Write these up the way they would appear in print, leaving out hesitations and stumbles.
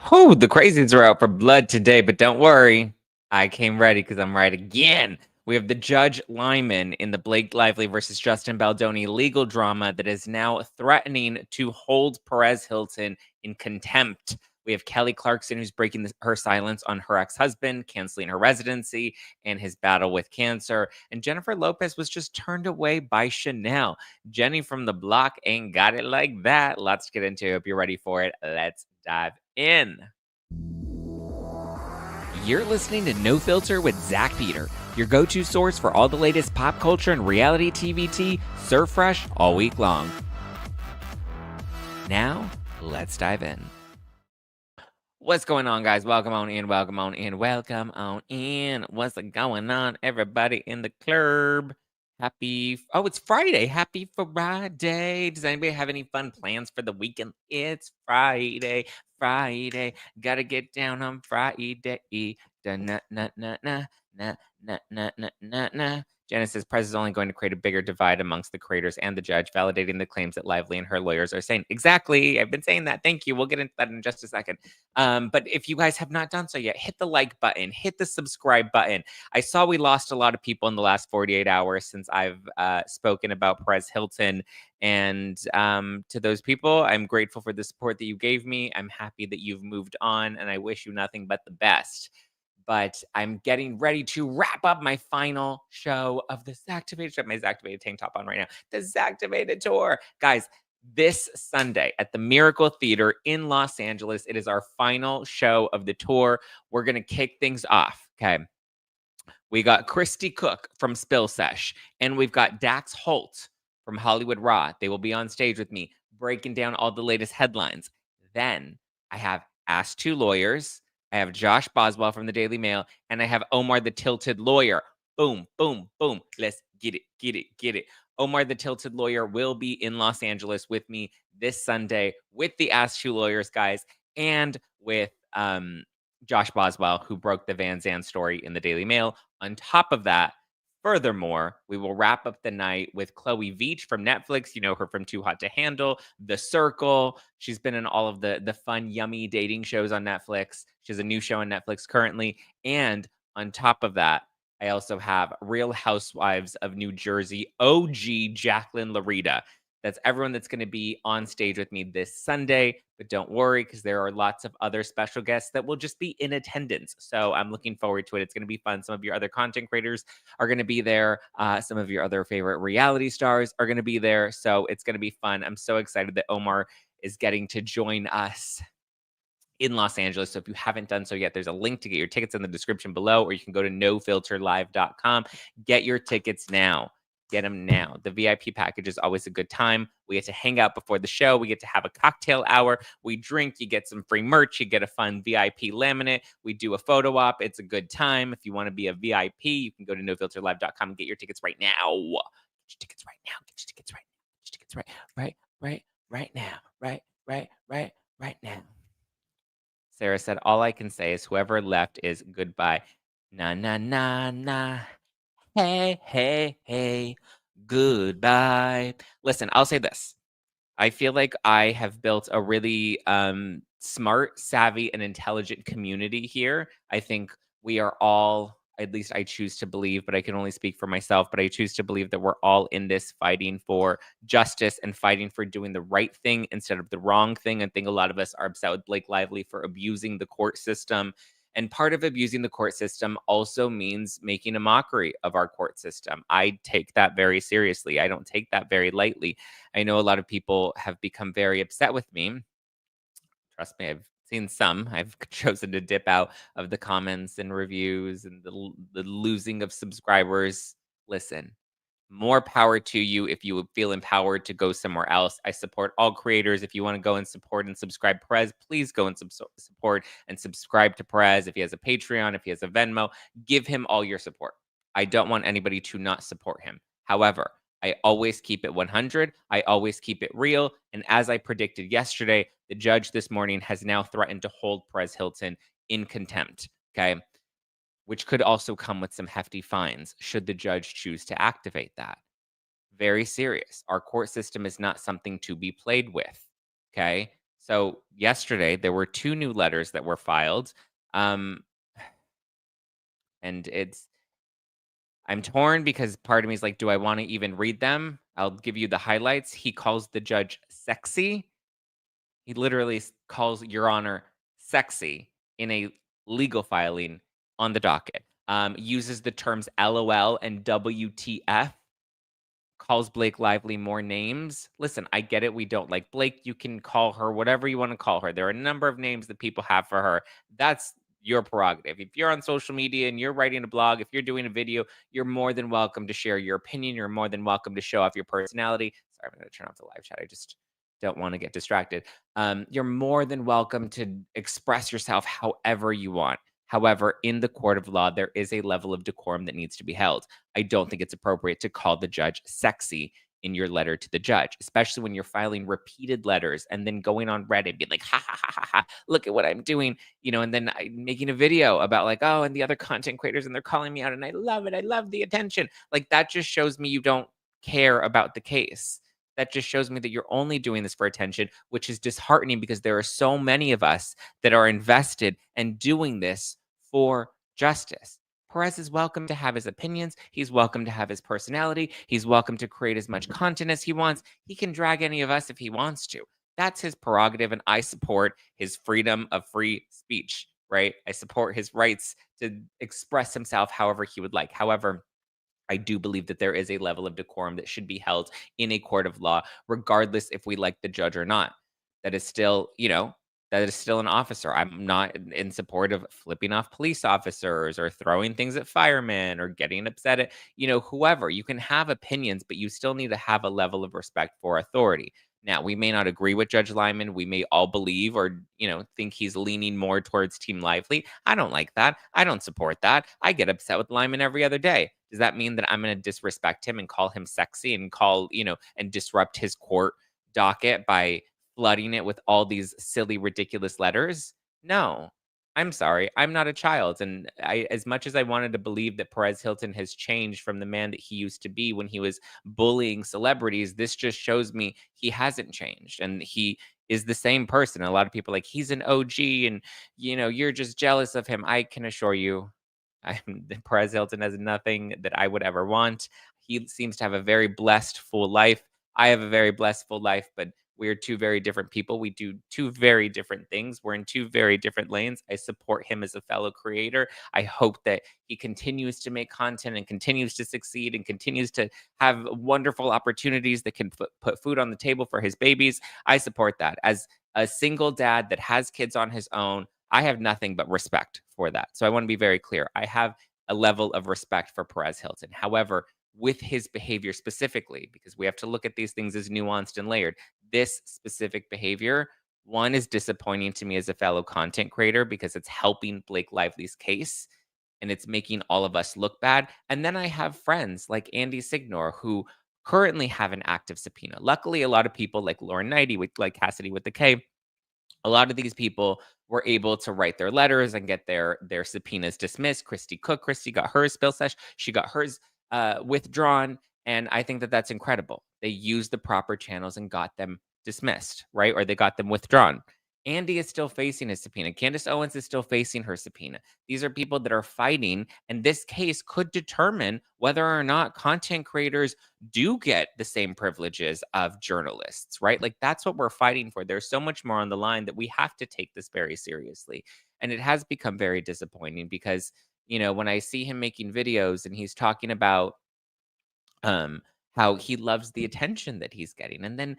Whew, the crazies are out for blood today, but don't worry. I came ready because I'm right again. We have the Judge Lyman in the Blake Lively versus Justin Baldoni legal drama that is now threatening to hold Perez Hilton in contempt. We have Kelly Clarkson, who's breaking her silence on her ex-husband, canceling her residency, and his battle with cancer. And Jennifer Lopez was just turned away by Chanel. Jenny from the block ain't got it like that. Lots to get into. Hope you're ready for it. Let's dive in. You're listening to No Filter with Zack Peter, your go-to source for all the latest pop culture and reality TV tea, served fresh all week long. Now, let's dive in. What's going on, guys? Welcome on in, welcome on in, welcome on in. What's going on, everybody in the club? It's Friday. Happy Friday. Does anybody have any fun plans for the weekend? It's Friday. Gotta get down on Friday. Da na na na na na na na na na na. Janice says Prez is only going to create a bigger divide amongst the creators and the judge, validating the claims that Lively and her lawyers are saying. Exactly. I've been saying that. Thank you. We'll get into that in just a second. But if you guys have not done so yet, hit the like button, hit the subscribe button. I saw we lost a lot of people in the last 48 hours since I've spoken about Perez Hilton. And to those people, I'm grateful for the support that you gave me. I'm happy that you've moved on, and I wish you nothing but the best. But I'm getting ready to wrap up my final show of the Zactivated show. My Zactivated tank top on right now. The Zactivated tour. Guys, this Sunday at the Miracle Theater in Los Angeles, it is our final show of the tour. We're going to kick things off, okay? We got Christy Cook from Spill Sesh, and we've got Dax Holt from Hollywood Raw. They will be on stage with me, breaking down all the latest headlines. Then I have Ask Two Lawyers. I have Josh Boswell from the Daily Mail, and I have Omar the Tilted Lawyer. Boom, boom, boom. Let's get it. Omar the Tilted Lawyer will be in Los Angeles with me this Sunday with the Ask Two Lawyers guys and with Josh Boswell, who broke the Van Zandt story in the Daily Mail. On top of that, furthermore, we will wrap up the night with Chloe Veach from Netflix. You know her from Too Hot to Handle, The Circle. She's been in all of the fun, yummy dating shows on Netflix. She has a new show on Netflix currently. And on top of that, I also have Real Housewives of New Jersey, OG Jacqueline Larita. That's everyone that's going to be on stage with me this Sunday. But don't worry, because there are lots of other special guests that will just be in attendance. So I'm looking forward to it. It's going to be fun. Some of your other content creators are going to be there. Some of your other favorite reality stars are going to be there. So it's going to be fun. I'm so excited that Omar is getting to join us in Los Angeles. So if you haven't done so yet, there's a link to get your tickets in the description below, or you can go to nofilterlive.com. Get your tickets now. Get them now. The VIP package is always a good time. We get to hang out before the show. We get to have a cocktail hour. We drink. You get some free merch. You get a fun VIP laminate. We do a photo op. It's a good time. If you want to be a VIP, you can go to nofilterlive.com and get your tickets right now. Get your tickets right now. Get your tickets right now. Get your tickets right now. Right now. Sarah said, all I can say is whoever left is goodbye. Na, na, na, na. Hey, goodbye. Listen, I'll say this. I feel like I have built a really smart, savvy, and intelligent community here. I think we are all, at least I choose to believe, but I can only speak for myself, but I choose to believe that we're all in this fighting for justice and fighting for doing the right thing instead of the wrong thing. I think a lot of us are upset with Blake Lively for abusing the court system. And part of abusing the court system also means making a mockery of our court system. I take that very seriously. I don't take that very lightly. I know a lot of people have become very upset with me. Trust me, I've seen some. I've chosen to dip out of the comments and reviews and the losing of subscribers. Listen, more power to you if you feel empowered to go somewhere else. I support all creators. If you want to go and support and subscribe Perez, please go and support and subscribe to Perez. If he has a Patreon, if he has a Venmo, give him all your support. I don't want anybody to not support him. However, I always keep it 100. I always keep it real. And as I predicted yesterday, the judge this morning has now threatened to hold Perez Hilton in contempt. Okay. Which could also come with some hefty fines should the judge choose to activate that. Very serious. Our court system is not something to be played with, okay? So yesterday there were 2 new letters that were filed, um, and I'm torn because part of me is like, do I wanna even read them? I'll give you the highlights. He calls the judge sexy. He literally calls Your Honor sexy in a legal filing on the docket. Uses the terms LOL and WTF, calls Blake Lively more names. Listen, I get it. We don't like Blake. You can call her whatever you want to call her. There are a number of names that people have for her. That's your prerogative. If you're on social media and you're writing a blog, if you're doing a video, you're more than welcome to share your opinion. You're more than welcome to show off your personality. Sorry, I'm going to turn off the live chat. I just don't want to get distracted. You're more than welcome to express yourself however you want. However, in the court of law, there is a level of decorum that needs to be held. I don't think it's appropriate to call the judge sexy in your letter to the judge, especially when you're filing repeated letters and then going on Reddit, being like, ha ha ha ha ha, look at what I'm doing, and then making a video about like, oh, and the other content creators and they're calling me out and I love it. I love the attention. Like that just shows me you don't care about the case. That just shows me that you're only doing this for attention, which is disheartening because there are so many of us that are invested and doing this for justice. Perez is welcome to have his opinions. He's welcome to have his personality. He's welcome to create as much content as he wants. He can drag any of us if he wants to. That's his prerogative, and I support his freedom of free speech, right? I support his rights to express himself however he would like. However, I do believe that there is a level of decorum that should be held in a court of law, regardless if we like the judge or not. That is still, that is still an officer. I'm not in support of flipping off police officers or throwing things at firemen or getting upset at, whoever. You can have opinions, but you still need to have a level of respect for authority. Now, we may not agree with Judge Lyman. We may all believe or, think he's leaning more towards Team Lively. I don't like that. I don't support that. I get upset with Lyman every other day. Does that mean that I'm going to disrespect him and call him sexy and and disrupt his court docket by flooding it with all these silly, ridiculous letters? No. I'm sorry. I'm not a child. And as much as I wanted to believe that Perez Hilton has changed from the man that he used to be when he was bullying celebrities, this just shows me he hasn't changed and he is the same person. A lot of people are like, he's an OG and, you're just jealous of him. I can assure you, Perez Hilton has nothing that I would ever want. He seems to have a very blessed, full life. I have a very blessed, full life, but we're two very different people. We do two very different things. We're in two very different lanes. I support him as a fellow creator. I hope that he continues to make content and continues to succeed and continues to have wonderful opportunities that can put food on the table for his babies. I support that. As a single dad that has kids on his own, I have nothing but respect for that. So I want to be very clear. I have a level of respect for Perez Hilton. However, with his behavior specifically, because we have to look at these things as nuanced and layered, this specific behavior, one, is disappointing to me as a fellow content creator because it's helping Blake Lively's case and it's making all of us look bad. And then I have friends like Andy Signor who currently have an active subpoena. Luckily, a lot of people like Lauren Knighty, with like Cassidy with the K, a lot of these people were able to write their letters and get their subpoenas dismissed. Christy got hers, Spill Sesh, she got hers withdrawn, and I think that that's incredible. They used the proper channels and got them dismissed, right? Or they got them withdrawn. Andy is still facing his subpoena. Candace Owens is still facing her subpoena. These are people that are fighting, and this case could determine whether or not content creators do get the same privileges of journalists, right? Like that's what we're fighting for. There's so much more on the line that we have to take this very seriously. And it has become very disappointing because, when I see him making videos and he's talking about um how he loves the attention that he's getting, and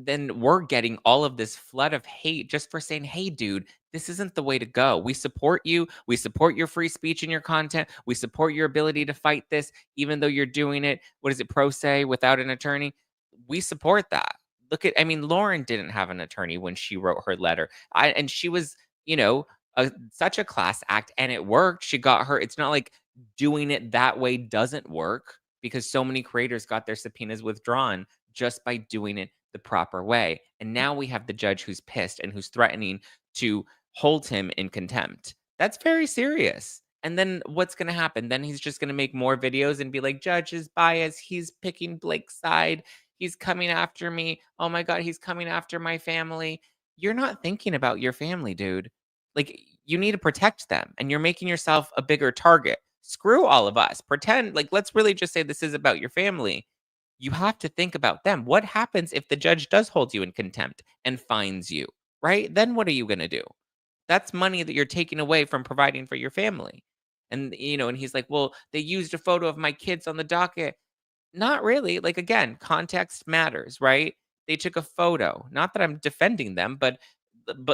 then we're getting all of this flood of hate just for saying, hey dude, this isn't the way to go. We support you, we support your free speech and your content, we support your ability to fight this even though you're doing it, what is it, pro se, without an attorney. We support that. Lauren didn't have an attorney when she wrote her letter. And she was, you know such a class act, and it worked. She got her, it's not like doing it that way doesn't work, because so many creators got their subpoenas withdrawn just by doing it the proper way. And now we have the judge who's pissed and who's threatening to hold him in contempt. That's very serious. And then what's going to happen? Then he's just going to make more videos and be like, Judge is biased. He's picking Blake's side. He's coming after me. Oh my God, he's coming after my family. you're not thinking about your family, dude. Like, you need to protect them, and you're making yourself a bigger target. Screw all of us. Pretend like, let's really just say this is about your family. You have to think about them. What happens if the judge does hold you in contempt and fines you, right? Then what are you going to do? That's money that you're taking away from providing for your family. And, and he's like, well, they used a photo of my kids on the docket. Not really. Like, again, context matters, right? They took a photo. Not that I'm defending them, but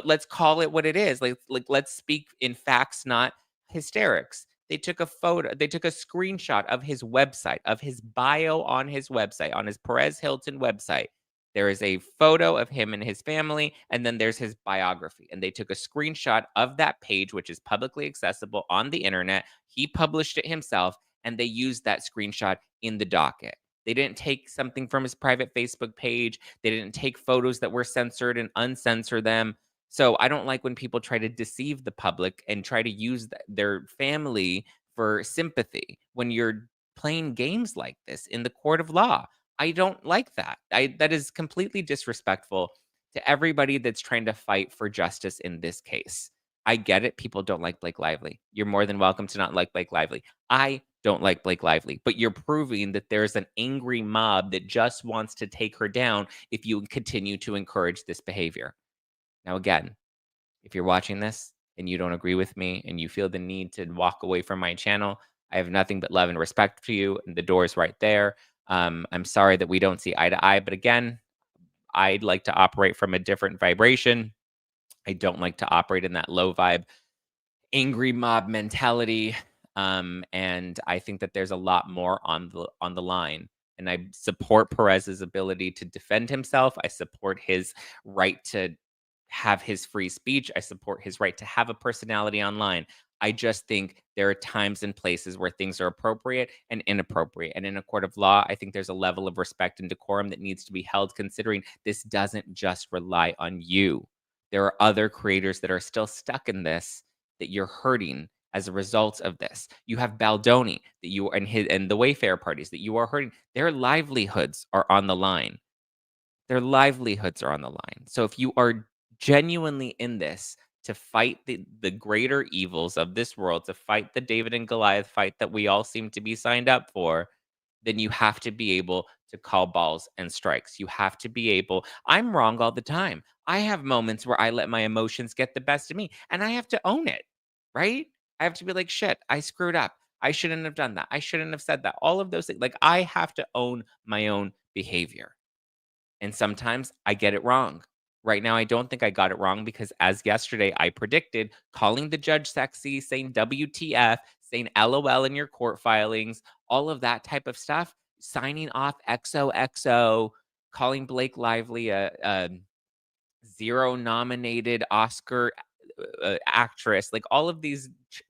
let's call it what it is. Like let's speak in facts, not hysterics. They took a photo, they took a screenshot of his website, of his bio on his website, on his Perez Hilton website. There is a photo of him and his family, and then there's his biography. And they took a screenshot of that page, which is publicly accessible on the internet. He published it himself, and they used that screenshot in the docket. They didn't take something from his private Facebook page. They didn't take photos that were censored and uncensor them. So I don't like when people try to deceive the public and try to use their family for sympathy when you're playing games like this in the court of law. I don't like that. That is completely disrespectful to everybody that's trying to fight for justice in this case. I get it. People don't like Blake Lively. You're more than welcome to not like Blake Lively. I don't like Blake Lively, but you're proving that there's an angry mob that just wants to take her down if you continue to encourage this behavior. Now, again, if you're watching this and you don't agree with me and you feel the need to walk away from my channel, I have nothing but love and respect for you, and the door is right there. I'm sorry that we don't see eye to eye, but again, I'd like to operate from a different vibration. I don't like to operate in that low vibe angry mob mentality. And I think that there's a lot more on the line. And I support Perez's ability to defend himself. I support his right to have his free speech. I support his right to have a personality online. I just think there are times and places where things are appropriate and inappropriate. And in a court of law, I think there's a level of respect and decorum that needs to be held, considering this doesn't just rely on you. There are other creators that are still stuck in this that you're hurting as a result of this. You have Baldoni that you and the Wayfair parties that you are hurting. Their livelihoods are on the line. Their livelihoods are on the line. So if you are genuinely in this to fight the greater evils of this world, to fight the David and Goliath fight that we all seem to be signed up for, then you have to be able to call balls and strikes. You have to be able. I'm wrong all the time. I have moments where I let my emotions get the best of me, and I have to own it, right? I have to be like, shit, I screwed up. I shouldn't have done that. I shouldn't have said that. All of those things. Like, I have to own my own behavior. And sometimes I get it wrong. Right now, I don't think I got it wrong because as yesterday I predicted, calling the judge sexy, saying WTF, saying LOL in your court filings, all of that type of stuff, signing off XOXO, calling Blake Lively a zero nominated Oscar actress, like all of these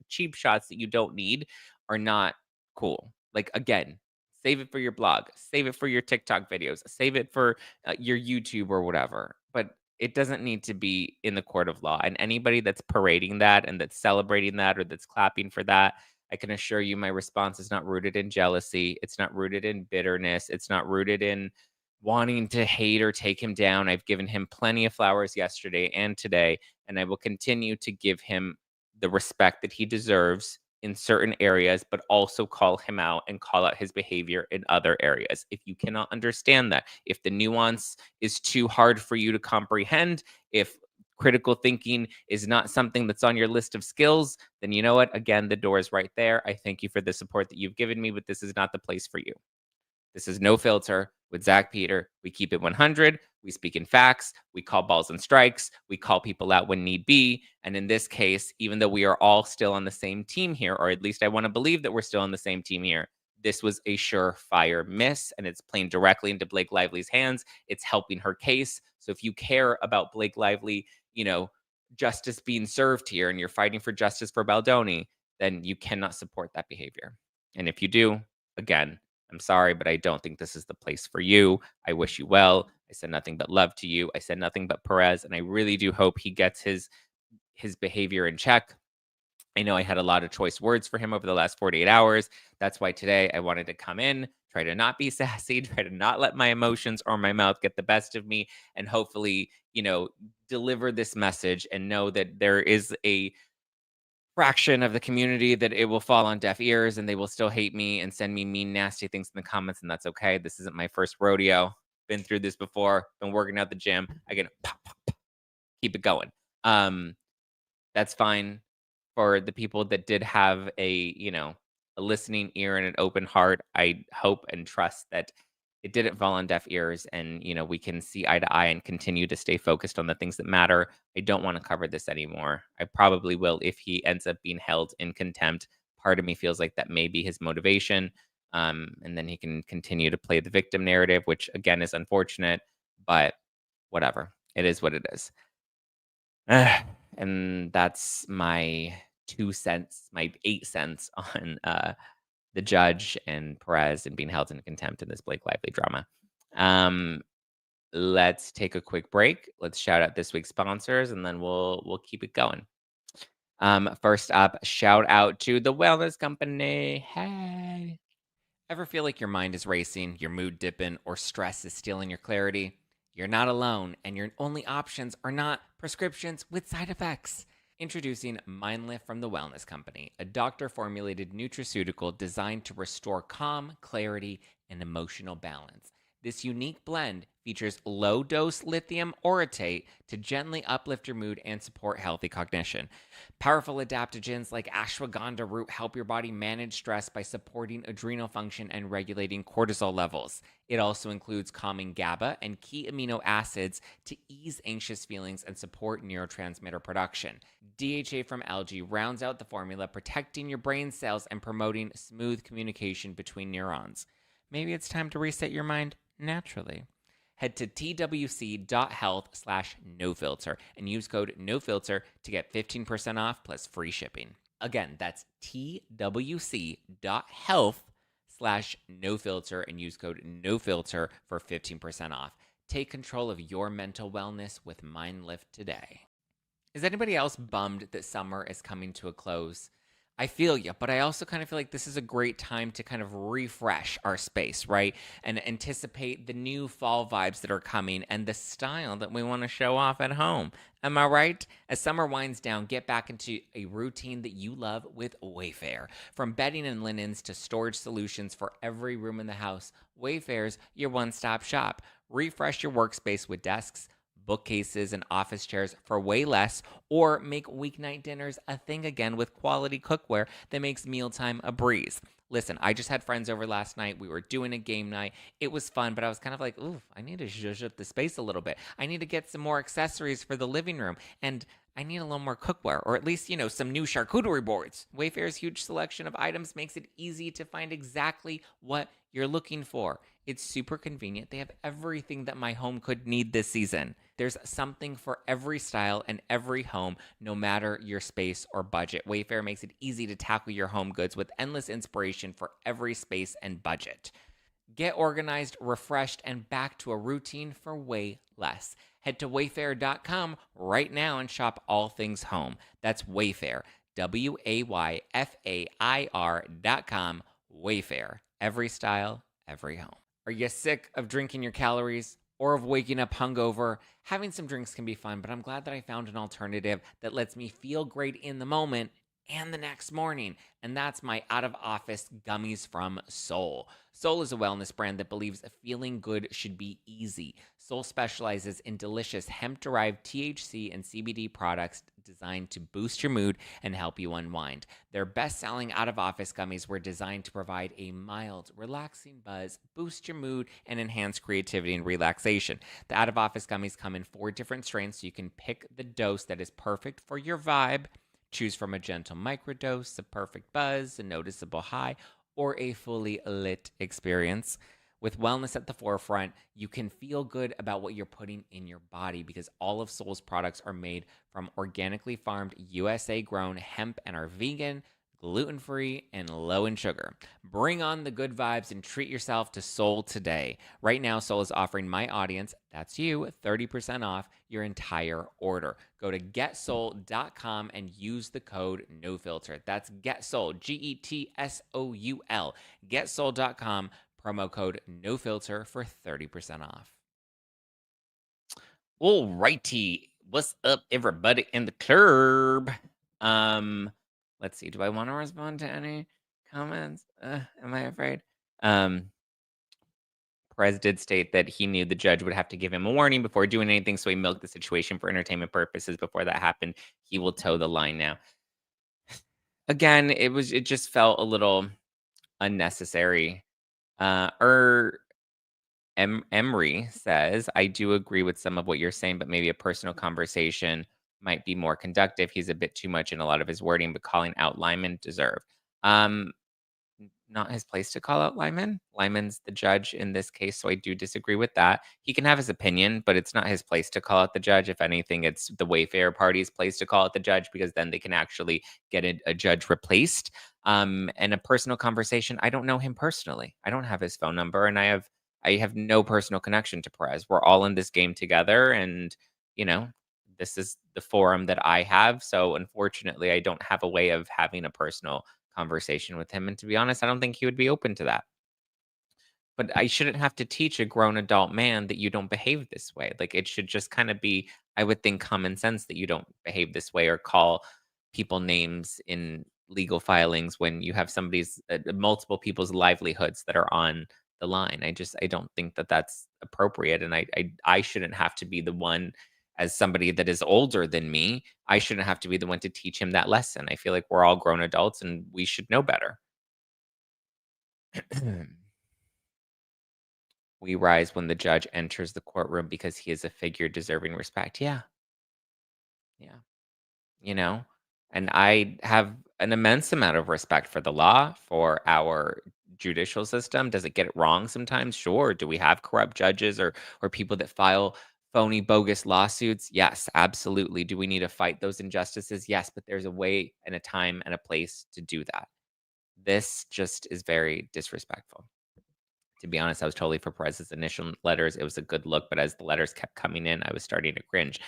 cheap shots that you don't need are not cool. Like, again, save it for your blog, save it for your TikTok videos, save it for your YouTube or whatever. But it doesn't need to be in the court of law. And anybody that's parading that and that's celebrating that or that's clapping for that, I can assure you my response is not rooted in jealousy. It's not rooted in bitterness. It's not rooted in wanting to hate or take him down. I've given him plenty of flowers yesterday and today, and I will continue to give him the respect that he deserves in certain areas, but also call him out and call out his behavior in other areas. If you cannot understand that, if the nuance is too hard for you to comprehend, if critical thinking is not something that's on your list of skills, then you know what? Again, the door is right there. I thank you for the support that you've given me, but this is not the place for you. This is No Filter with Zack Peter. We keep it 100. We speak in facts. We call balls and strikes. We call people out when need be. And in this case, even though we are all still on the same team here, or at least I want to believe that we're still on the same team here, this was a surefire miss, and it's playing directly into Blake Lively's hands. It's helping her case. So if you care about Blake Lively, justice being served here, and you're fighting for justice for Baldoni, then you cannot support that behavior. And if you do, again, I'm sorry, but I don't think this is the place for you. I wish you well. I said nothing but love to you. I said nothing but Perez, and I really do hope he gets his behavior in check. I know I had a lot of choice words for him over the last 48 hours. That's why today I wanted to come in, try to not be sassy, try to not let my emotions or my mouth get the best of me, and hopefully, deliver this message and know that there is a fraction of the community that it will fall on deaf ears and they will still hate me and send me mean, nasty things in the comments, and that's okay. This isn't my first rodeo. Been through this before. Been working out the gym. I can pop, pop, pop, keep it going. Um, that's fine for the people that did have a listening ear and an open heart. I hope and trust that it didn't fall on deaf ears and, we can see eye to eye and continue to stay focused on the things that matter. I don't want to cover this anymore. I probably will if he ends up being held in contempt. Part of me feels like that may be his motivation. And then he can continue to play the victim narrative, which again is unfortunate, but whatever. It is what it is. And that's my 2 cents, my 8 cents on the judge and Perez and being held in contempt in this Blake Lively drama. Let's take a quick break. Let's shout out this week's sponsors, and then we'll keep it going. First up, shout out to the Wellness Company. Hey. Ever feel like your mind is racing, your mood dipping, or stress is stealing your clarity? You're not alone, and your only options are not prescriptions with side effects. Introducing MindLift from the Wellness Company, a doctor-formulated nutraceutical designed to restore calm, clarity, and emotional balance. This unique blend features low-dose lithium orotate to gently uplift your mood and support healthy cognition. Powerful adaptogens like ashwagandha root help your body manage stress by supporting adrenal function and regulating cortisol levels. It also includes calming GABA and key amino acids to ease anxious feelings and support neurotransmitter production. DHA from algae rounds out the formula, protecting your brain cells and promoting smooth communication between neurons. Maybe it's time to reset your mind naturally. Head to twc.health/nofilter and use code NOFILTER to get 15% off plus free shipping. Again, that's twc.health/nofilter and use code NOFILTER for 15% off. Take control of your mental wellness with MindLift today. Is anybody else bummed that summer is coming to a close? I feel you, but I also kind of feel like this is a great time to kind of refresh our space, right? And anticipate the new fall vibes that are coming and the style that we want to show off at home. Am I right? As summer winds down, get back into a routine that you love with Wayfair. From bedding and linens to storage solutions for every room in the house, Wayfair's your one-stop shop. Refresh your workspace with desks, bookcases, and office chairs for way less, or make weeknight dinners a thing again with quality cookware that makes mealtime a breeze. Listen, I just had friends over last night. We were doing a game night. It was fun, but I was kind of like, ooh, I need to zhuzh up the space a little bit. I need to get some more accessories for the living room, and I need a little more cookware, or at least, some new charcuterie boards. Wayfair's huge selection of items makes it easy to find exactly what you're looking for. It's super convenient. They have everything that my home could need this season. There's something for every style and every home, no matter your space or budget. Wayfair makes it easy to tackle your home goods with endless inspiration for every space and budget. Get organized, refreshed, and back to a routine for way less. Head to wayfair.com right now and shop all things home. That's Wayfair, WAYFAIR.com. Wayfair, every style, every home. Are you sick of drinking your calories or of waking up hungover? Having some drinks can be fun, but I'm glad that I found an alternative that lets me feel great in the moment and the next morning, and that's my out-of-office gummies from Soul. Soul is a wellness brand that believes feeling good should be easy. Soul specializes in delicious hemp-derived THC and CBD products designed to boost your mood and help you unwind. Their best-selling out-of-office gummies were designed to provide a mild, relaxing buzz, boost your mood, and enhance creativity and relaxation. The out-of-office gummies come in 4 different strains, so you can pick the dose that is perfect for your vibe. Choose from a gentle microdose, a perfect buzz, a noticeable high, or a fully lit experience. With wellness at the forefront, you can feel good about what you're putting in your body because all of Soul's products are made from organically farmed, USA grown hemp and are vegan, gluten-free, and low in sugar. Bring on the good vibes and treat yourself to Soul today. Right now, Soul is offering my audience, that's you, 30% off your entire order. Go to getsoul.com and use the code NOFILTER. That's getsoul, GETSOUL. Getsoul.com, promo code NOFILTER for 30% off. All righty. What's up, everybody in the club? Let's see. Do I want to respond to any comments? Am I afraid? Perez did state that he knew the judge would have to give him a warning before doing anything, so he milked the situation for entertainment purposes before that happened. He will toe the line now. Again, it just felt a little unnecessary. Emery says, I do agree with some of what you're saying, but maybe a personal conversation might be more conductive. He's a bit too much in a lot of his wording, but calling out Lyman deserve. Not his place to call out Lyman. Lyman's the judge in this case, so I do disagree with that. He can have his opinion, but it's not his place to call out the judge. If anything, it's the Wayfair party's place to call out the judge because then they can actually get a judge replaced. And a personal conversation, I don't know him personally. I don't have his phone number, and I have no personal connection to Perez. We're all in this game together, and you know, this is the forum that I have. So unfortunately, I don't have a way of having a personal conversation with him. And to be honest, I don't think he would be open to that. But I shouldn't have to teach a grown adult man that you don't behave this way. Like it should just kind of be, I would think, common sense that you don't behave this way or call people names in legal filings when you have somebody's multiple people's livelihoods that are on the line. I don't think that that's appropriate, and I shouldn't have to be the one as somebody that is older than me. I shouldn't have to be the one to teach him that lesson. I feel like we're all grown adults and we should know better. We rise when the judge enters the courtroom because he is a figure deserving respect. Yeah. Yeah. You know, and I have an immense amount of respect for the law, for our judicial system. Does it get it wrong sometimes? Sure. Do we have corrupt judges or people that file phony, bogus lawsuits? Yes, absolutely. Do we need to fight those injustices? Yes, but there's a way and a time and a place to do that. This just is very disrespectful. To be honest, I was totally for Perez's initial letters. It was a good look, but as the letters kept coming in, I was starting to cringe.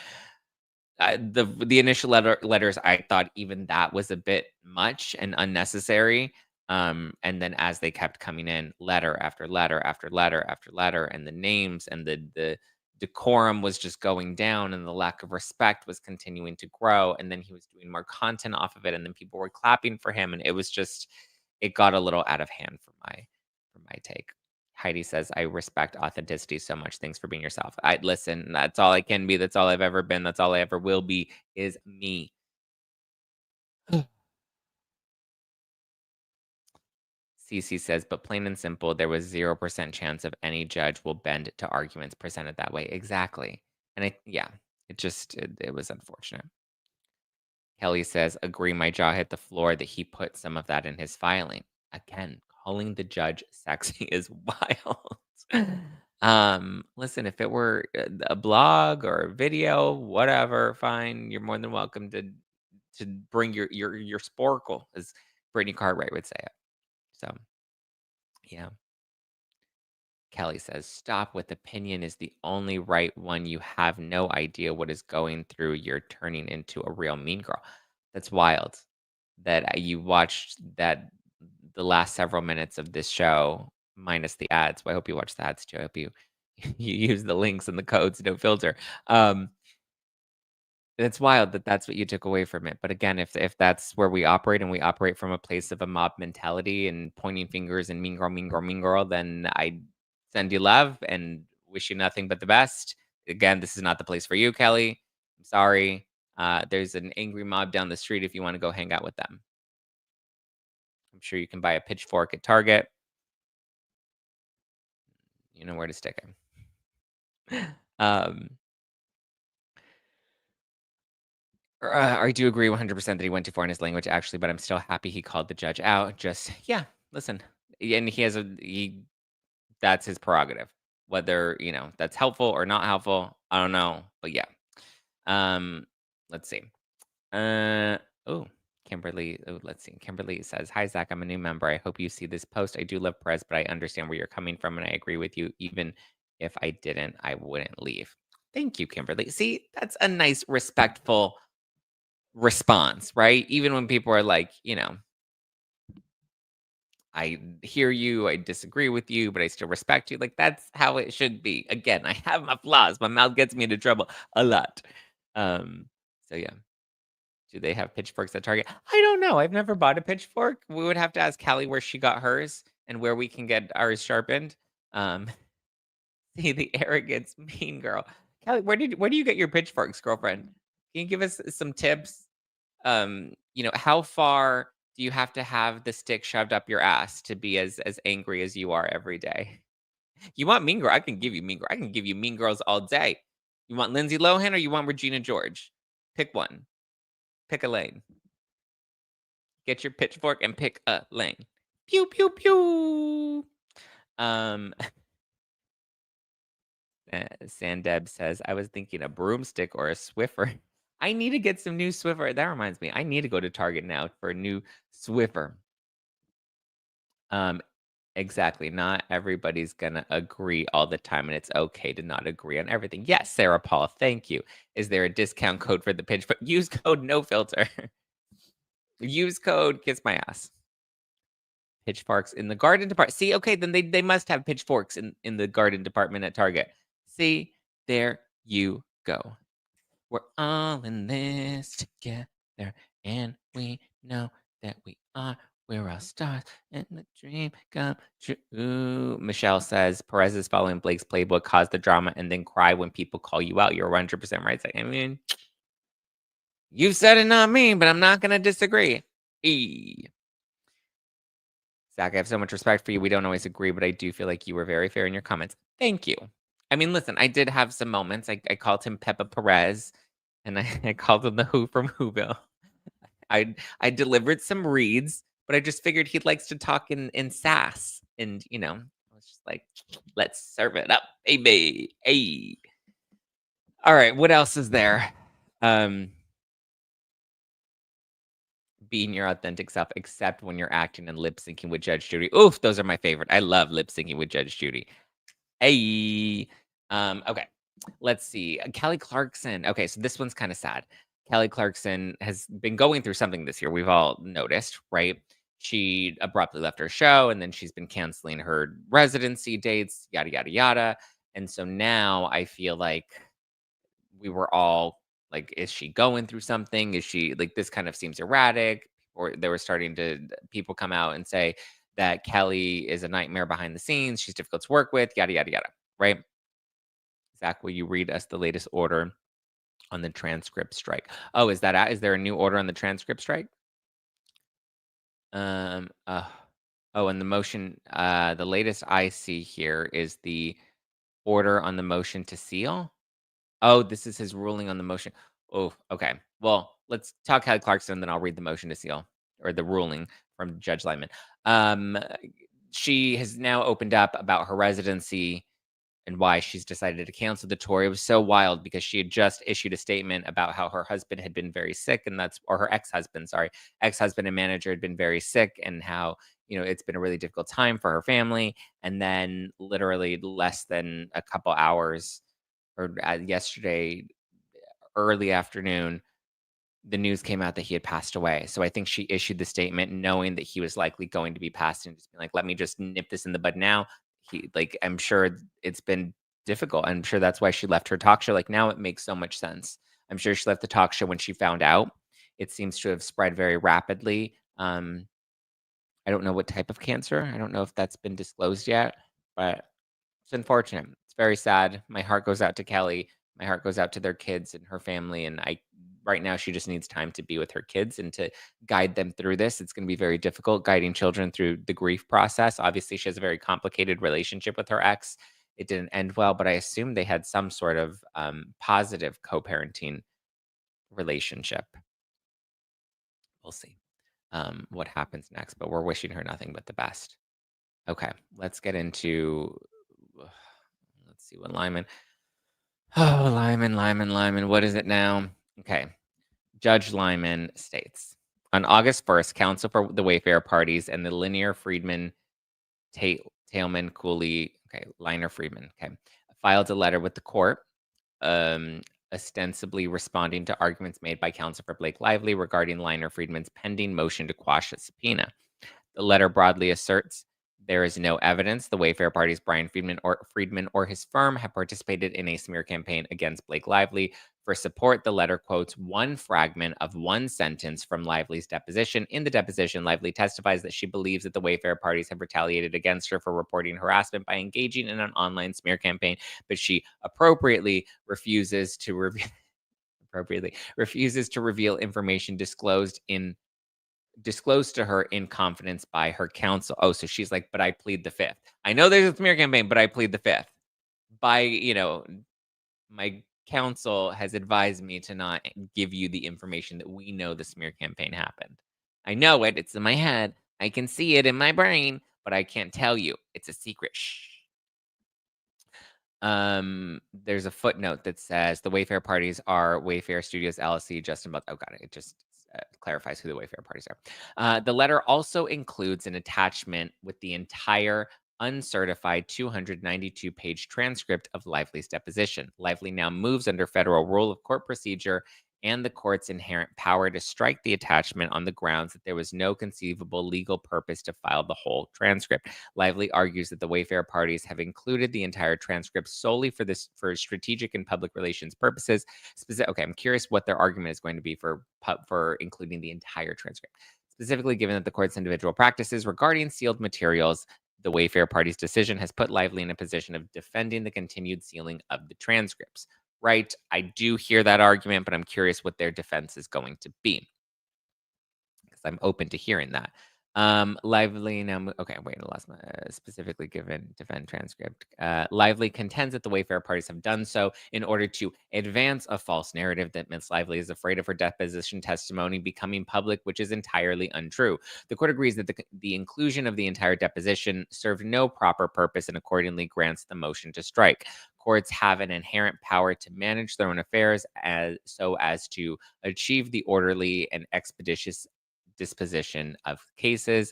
The initial letters, I thought even that was a bit much and unnecessary. And then as they kept coming in, letter after letter after letter after letter, and the names and the decorum was just going down, and the lack of respect was continuing to grow. And then he was doing more content off of it, and then people were clapping for him, and it was just it got a little out of hand for my take. Heidi says, I respect authenticity so much. Thanks for being yourself. I listen, that's all I can be. That's all I've ever been. That's all I ever will be is me. Cece says, but plain and simple, there was 0% chance of any judge will bend to arguments presented that way. Exactly. And yeah, it was unfortunate. Kelly says, agree, my jaw hit the floor that he put some of that in his filing. Again, calling the judge sexy is wild. Listen, if it were a blog or a video, whatever, fine. You're more than welcome to bring your sporkle, as Brittany Cartwright would say it. So, yeah. Kelly says, stop with opinion is the only right one. You have no idea what is going through. You're turning into a real mean girl. That's wild that you watched that the last several minutes of this show minus the ads. Well, I hope you watch the ads too. I hope you you use the links and the codes, no filter. It's wild that that's what you took away from it. But again, if that's where we operate and we operate from a place of a mob mentality and pointing fingers and mean girl, mean girl, mean girl, then I send you love and wish you nothing but the best. Again, this is not the place for you, Kelly. I'm sorry. There's an angry mob down the street if you want to go hang out with them. I'm sure you can buy a pitchfork at Target. You know where to stick it. I do agree 100% that he went too far in his language, actually, but I'm still happy he called the judge out. Just, yeah, listen, and that's his prerogative. Whether that's helpful or not helpful, I don't know, but yeah. Let's see. Oh, Kimberly, oh, let's see. Kimberly says, "Hi Zach, I'm a new member. I hope you see this post. I do love Perez, but I understand where you're coming from, and I agree with you. Even if I didn't, I wouldn't leave." Thank you, Kimberly. See, that's a nice, respectful response, right? Even when people are like, I hear you, I disagree with you, but I still respect you. Like that's how it should be. Again, I have my flaws. My mouth gets me into trouble a lot. Um, so yeah. Do they have pitchforks at Target? I don't know. I've never bought a pitchfork. We would have to ask Callie where she got hers and where we can get ours sharpened. Um, see the arrogance, mean girl. Callie, where do you get your pitchforks, girlfriend? Can you give us some tips? How far do you have to have the stick shoved up your ass to be as angry as you are every day? You want Mean Girl? I can give you Mean Girl. I can give you Mean Girls all day. You want Lindsay Lohan or you want Regina George? Pick one. Pick a lane. Get your pitchfork and pick a lane. Pew pew pew. Um, Sandeb says, "I was thinking a broomstick or a Swiffer. I need to get some new Swiffer." That reminds me, I need to go to Target now for a new Swiffer. Um, exactly. Not everybody's gonna agree all the time, and it's okay to not agree on everything. Yes, Sarah Paul, thank you. Is there a discount code for the pitchfork? Use code no filter. Use code kiss my ass. Pitchforks in the garden department. See, okay, then they must have pitchforks in the garden department at Target. See, there you go. We're all in this together, and we know that we are. We're all stars, and the dream come true. Michelle says Perez is following Blake's playbook, cause the drama, and then cry when people call you out. You're 100% right. I mean, you've said it, not me, but I'm not going to disagree. Zach, I have so much respect for you. We don't always agree, but I do feel like you were very fair in your comments. Thank you. I mean, listen, I did have some moments. I called him Peppa Perez, and I called him the Who from Whoville. I delivered some reads, but I just figured he likes to talk in sass, and I was just like, let's serve it up, baby. Hey. All right, what else is there? Being your authentic self, except when you're acting and lip syncing with Judge Judy. Oof, those are my favorite. I love lip syncing with Judge Judy. Hey. Okay. Let's see. Kelly Clarkson. Okay, so this one's kind of sad. Kelly Clarkson has been going through something this year. We've all noticed, right? She abruptly left her show and then she's been canceling her residency dates, yada, yada, yada. And so now I feel like we were all like, is she going through something? Is she like, this kind of seems erratic? Or they were starting to, people come out and say that Kelly is a nightmare behind the scenes. She's difficult to work with, yada, yada, yada. Right? Zach, will you read us the latest order on the transcript strike? Oh, is that is there a new order on the transcript strike? Oh, and the motion, the latest I see here is the order on the motion to seal. Oh, this is his ruling on the motion. Oh, okay. Well, let's talk Kelly Clarkson, then I'll read the motion to seal or the ruling from Judge Lyman. She has now opened up about her residency and why she's decided to cancel the tour. It was so wild because she had just issued a statement about how her husband had been very sick, and or her ex-husband, sorry, ex-husband and manager had been very sick, and how it's been a really difficult time for her family. And then, literally less than a couple hours, or yesterday early afternoon, the news came out that he had passed away. So I think she issued the statement knowing that he was likely going to be passed and just being like, let me just nip this in the bud now. I'm sure it's been difficult. I'm sure that's why she left her talk show. Like now it makes so much sense. I'm sure she left the talk show when she found out. It seems to have spread very rapidly. I don't know what type of cancer. I don't know if that's been disclosed yet, but it's unfortunate. It's very sad. My heart goes out to Kelly. My heart goes out to their kids and her family. And right now, she just needs time to be with her kids and to guide them through this. It's going to be very difficult guiding children through the grief process. Obviously, she has a very complicated relationship with her ex. It didn't end well, but I assume they had some sort of positive co-parenting relationship. We'll see what happens next, but we're wishing her nothing but the best. Okay, let's get into. Let's see what Lyman. Oh, Lyman. What is it now? Okay. Judge Lyman states, On August 1st, counsel for the Wayfair parties and the Linear Friedman Tailman Cooley, okay, Liner Friedman, okay, filed a letter with the court, um, ostensibly responding to arguments made by counsel for Blake Lively regarding Liner Friedman's pending motion to quash a subpoena. The letter broadly asserts there is no evidence the Wayfair parties Brian Friedman or his firm have participated in a smear campaign against Blake Lively. For support, the letter quotes one fragment of one sentence from Lively's deposition. In the deposition, Lively testifies that she believes that the Wayfair parties have retaliated against her for reporting harassment by engaging in an online smear campaign, but she appropriately refuses to reveal information disclosed to her in confidence by her counsel. Oh, so she's like, but I plead the fifth. I know there's a smear campaign, but I plead the fifth. My counsel has advised me to not give you the information that we know the smear campaign happened. I know it. It's in my head. I can see it in my brain, but I can't tell you. It's a secret. Shh. There's a footnote that says the Wayfair parties are Wayfair Studios LLC. Justin, but oh, got it. It just clarifies who the Wayfair parties are. The letter also includes an attachment with the entire uncertified 292-page transcript of Lively's deposition. Lively now moves under federal rule of court procedure and the court's inherent power to strike the attachment on the grounds that there was no conceivable legal purpose to file the whole transcript. Lively argues that the Wayfair parties have included the entire transcript solely for strategic and public relations purposes. Okay, I'm curious what their argument is going to be for including the entire transcript. Specifically, given that the court's individual practices regarding sealed materials, the Wayfair party's decision has put Lively in a position of defending the continued sealing of the transcripts. Right? I do hear that argument, but I'm curious what their defense is going to be, because I'm open to hearing that. Lively now. Okay, wait. I lost my specifically given defend transcript. Lively contends that the Wayfair parties have done so in order to advance a false narrative that Miss Lively is afraid of her deposition testimony becoming public, which is entirely untrue. The court agrees that the inclusion of the entire deposition served no proper purpose and accordingly grants the motion to strike. Courts have an inherent power to manage their own affairs so as to achieve the orderly and expeditious disposition of cases.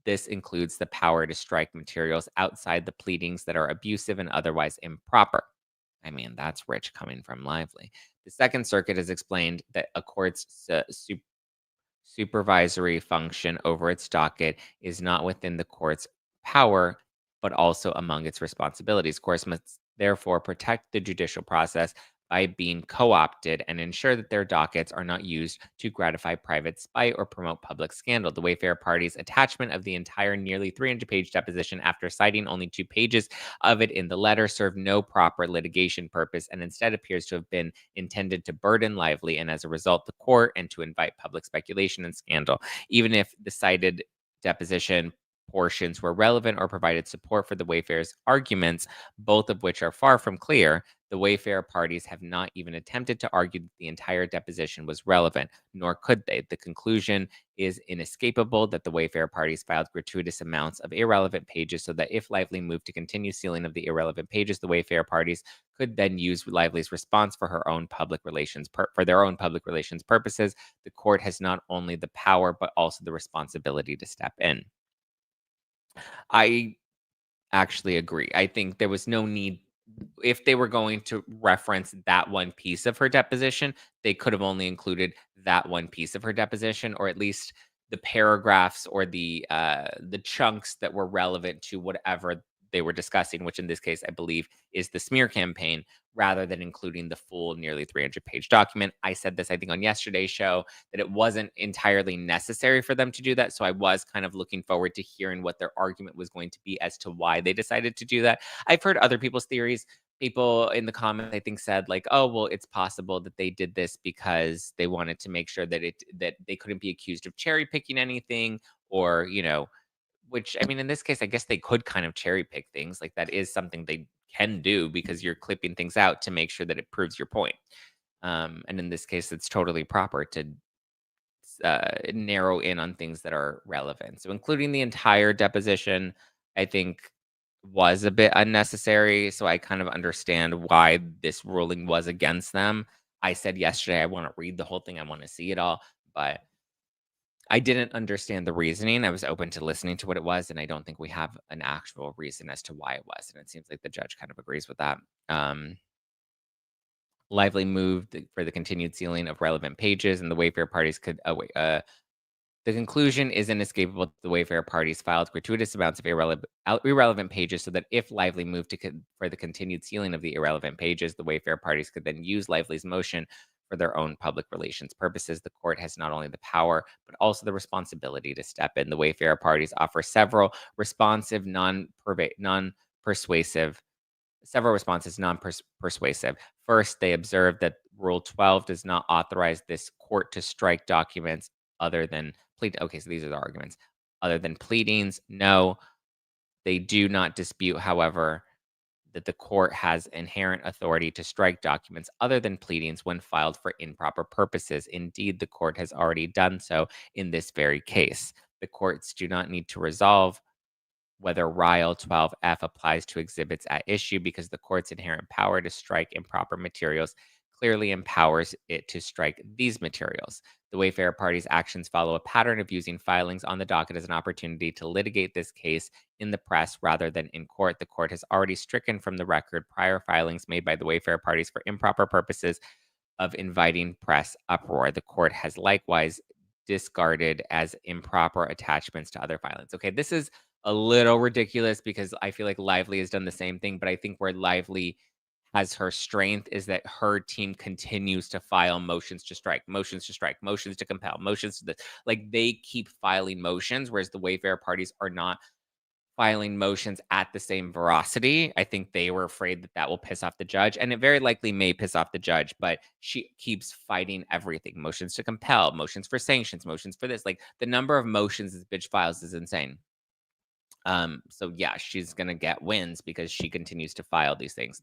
This includes the power to strike materials outside the pleadings that are abusive and otherwise improper. I mean, that's rich coming from Lively. The Second Circuit has explained that a court's supervisory function over its docket is not within the court's power, but also among its responsibilities. Courts must therefore protect the judicial process by being co-opted and ensure that their dockets are not used to gratify private spite or promote public scandal. The Wayfair party's attachment of the entire nearly 300-page deposition after citing only 2 pages of it in the letter served no proper litigation purpose and instead appears to have been intended to burden Lively and as a result the court and to invite public speculation and scandal. Even if the cited deposition portions were relevant or provided support for the Wayfair's arguments, both of which are far from clear, the Wayfair parties have not even attempted to argue that the entire deposition was relevant, nor could they. The conclusion is inescapable that the Wayfair parties filed gratuitous amounts of irrelevant pages so that if Lively moved to continue sealing of the irrelevant pages, the Wayfair parties could then use Lively's response for their own public relations purposes. The court has not only the power but also the responsibility to step in. I actually agree. I think there was no need. If they were going to reference that one piece of her deposition, they could have only included that one piece of her deposition, or at least the paragraphs or the chunks that were relevant to whatever they were discussing, which in this case, I believe, is the smear campaign, rather than including the full nearly 300-page document. I said this, I think, on yesterday's show, that it wasn't entirely necessary for them to do that. So I was kind of looking forward to hearing what their argument was going to be as to why they decided to do that. I've heard other people's theories. People in the comments, I think, said like, oh, well, it's possible that they did this because they wanted to make sure that that they couldn't be accused of cherry picking anything, or, which, I mean, in this case, I guess they could kind of cherry pick things. Like, that is something they can do because you're clipping things out to make sure that it proves your point. And in this case, it's totally proper to narrow in on things that are relevant. So including the entire deposition, I think, was a bit unnecessary. So I kind of understand why this ruling was against them. I said yesterday, I want to read the whole thing. I want to see it all. But I didn't understand the reasoning. I was open to listening to what it was, and I don't think we have an actual reason as to why it was. And it seems like the judge kind of agrees with that. Um, Lively moved for the continued sealing of relevant pages, and the Wayfair parties could. Oh wait, the conclusion is inescapable. The Wayfair parties filed gratuitous amounts of irrelevant pages, so that if Lively moved for the continued sealing of the irrelevant pages, the Wayfair parties could then use Lively's motion for their own public relations purposes. The court has not only the power, but also the responsibility to step in. The Wayfair parties offer responsive, non-persuasive several responses non-persuasive. First, they observed that Rule 12 does not authorize this court to strike documents other than plead. Okay, so these are the arguments. Other than pleadings, no, they do not dispute, however, that the court has inherent authority to strike documents other than pleadings when filed for improper purposes. Indeed, the court has already done so in this very case. The courts do not need to resolve whether RIL 12F applies to exhibits at issue because the court's inherent power to strike improper materials clearly empowers it to strike these materials. The Wayfarer party's actions follow a pattern of using filings on the docket as an opportunity to litigate this case in the press rather than in court. The court has already stricken from the record prior filings made by the Wayfarer parties for improper purposes of inviting press uproar. The court has likewise discarded as improper attachments to other filings. Okay, this is a little ridiculous because I feel like Lively has done the same thing, but I think where Lively has her strength is that her team continues to file motions to strike, motions to strike, motions to compel, motions to like they keep filing motions, whereas the Wayfair parties are not filing motions at the same veracity. I think they were afraid that that will piss off the judge, and it very likely may piss off the judge, but she keeps fighting everything. Motions to compel, motions for sanctions, motions for this. Like the number of motions this bitch files is insane. So yeah, she's gonna get wins because she continues to file these things.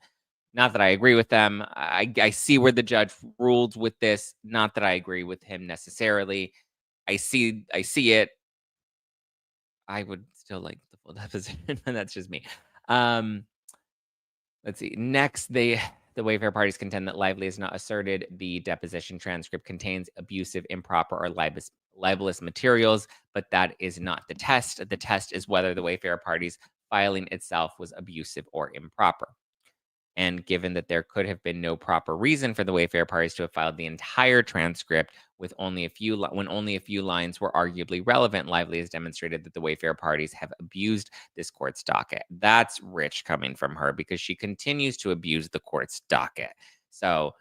Not that I agree with them. I see where the judge ruled with this. Not that I agree with him necessarily. I see it. I would still like the full deposition, and that's just me. Um, let's see. Next, the Wayfair parties contend that Lively has not asserted the deposition transcript contains abusive, improper, or libelous materials, but that is not the test. The test is whether the Wayfair parties filing itself was abusive or improper. And given that there could have been no proper reason for the Wayfair parties to have filed the entire transcript with only a few when only a few lines were arguably relevant, Lively has demonstrated that the Wayfair parties have abused this court's docket. That's rich coming from her because she continues to abuse the court's docket. So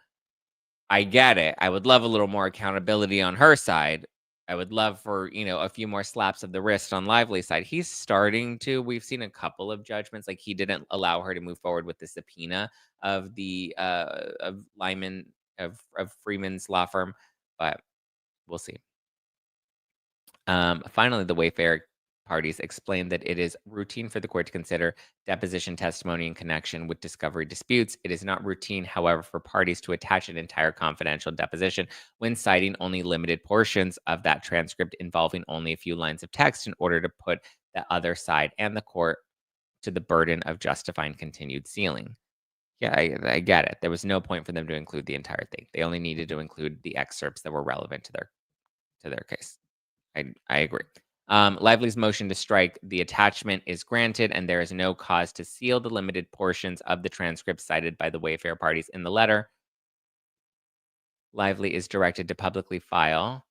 I get it. I would love a little more accountability on her side. I would love for, a few more slaps of the wrist on Lively's side. He's starting to. We've seen a couple of judgments. Like he didn't allow her to move forward with the subpoena of the of Lyman of Freeman's law firm, but we'll see. Finally, the Wayfair parties explained that it is routine for the court to consider deposition testimony in connection with discovery disputes. It is not routine, however, for parties to attach an entire confidential deposition when citing only limited portions of that transcript involving only a few lines of text in order to put the other side and the court to the burden of justifying continued sealing. Yeah, I get it. There was no point for them to include the entire thing. They only needed to include the excerpts that were relevant to their case. I agree. Lively's motion to strike the attachment is granted, and there is no cause to seal the limited portions of the transcript cited by the Wayfair parties in the letter. Lively is directed to publicly file.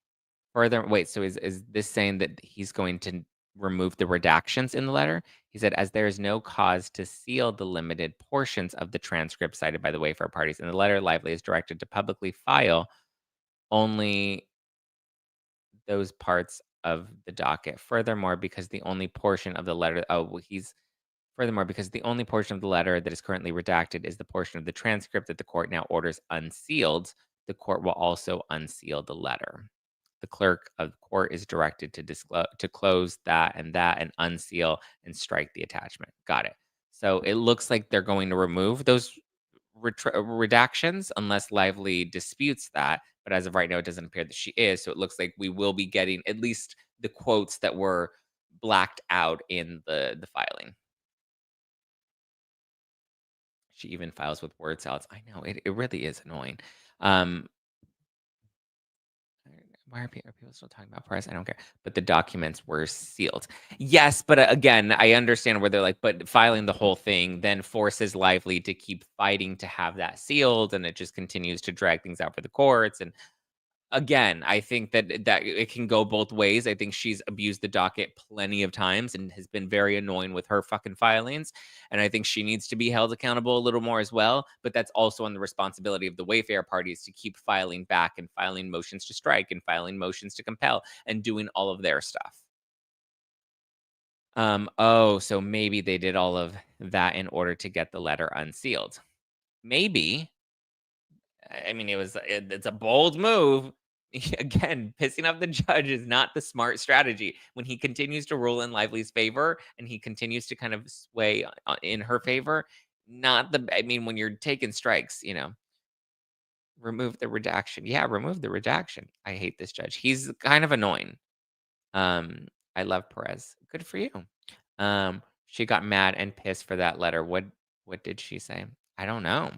Further, wait, so is this saying that he's going to remove the redactions in the letter? He said, as there is no cause to seal the limited portions of the transcript cited by the Wayfair parties in the letter, Lively is directed to publicly file only those parts of the docket. Furthermore, because the only portion of the letter that is currently redacted is the portion of the transcript that the court now orders unsealed, the court will also unseal the letter. The clerk of the court is directed to close that and unseal and strike the attachment. Got it. So it looks like they're going to remove those redactions unless Lively disputes that. But as of right now, it doesn't appear that she is. So it looks like we will be getting at least the quotes that were blacked out in the filing. She even files with word salads. I know it really is annoying. Um, Why are people still talking about Perez? I don't care. But the documents were sealed. Yes, but again, I understand where they're like, but filing the whole thing then forces Lively to keep fighting to have that sealed, and it just continues to drag things out for the courts. And again, I think that it can go both ways. I think she's abused the docket plenty of times and has been very annoying with her fucking filings, and I think she needs to be held accountable a little more as well, but that's also on the responsibility of the Wayfair parties to keep filing back and filing motions to strike and filing motions to compel and doing all of their stuff. Oh, so maybe they did all of that in order to get the letter unsealed. Maybe. I mean, it's a bold move. Again, pissing off the judge is not the smart strategy. When he continues to rule in Lively's favor and he continues to kind of sway in her favor, not the. I mean, when you're taking strikes, remove the redaction. Yeah, remove the redaction. I hate this judge. He's kind of annoying. I love Perez. Good for you. She got mad and pissed for that letter. What did she say? I don't know.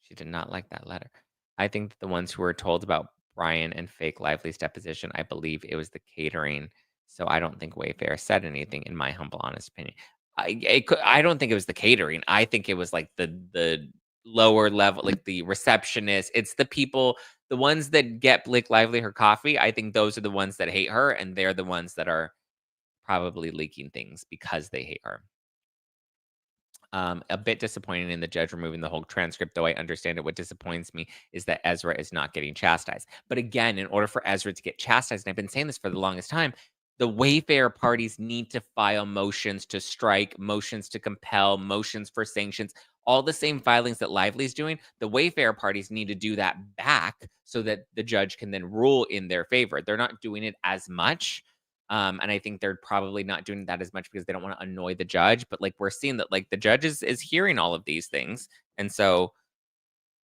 She did not like that letter. I think that the ones who were told about Brian and fake Lively's deposition, I believe it was the catering. So I don't think Wayfair said anything, in my humble, honest opinion. I don't think it was the catering. I think it was like the lower level, like the receptionist. It's the people, the ones that get Blake Lively her coffee. I think those are the ones that hate her, and they're the ones that are probably leaking things because they hate her. A bit disappointing in the judge removing the whole transcript, though I understand it. What disappoints me is that Ezra is not getting chastised. But again, in order for Ezra to get chastised, and I've been saying this for the longest time, the Wayfair parties need to file motions to strike, motions to compel, motions for sanctions, all the same filings that Lively's doing. The Wayfair parties need to do that back so that the judge can then rule in their favor. They're not doing it as much. And I think they're probably not doing that as much because they don't want to annoy the judge. But like we're seeing that like the judge is hearing all of these things. And so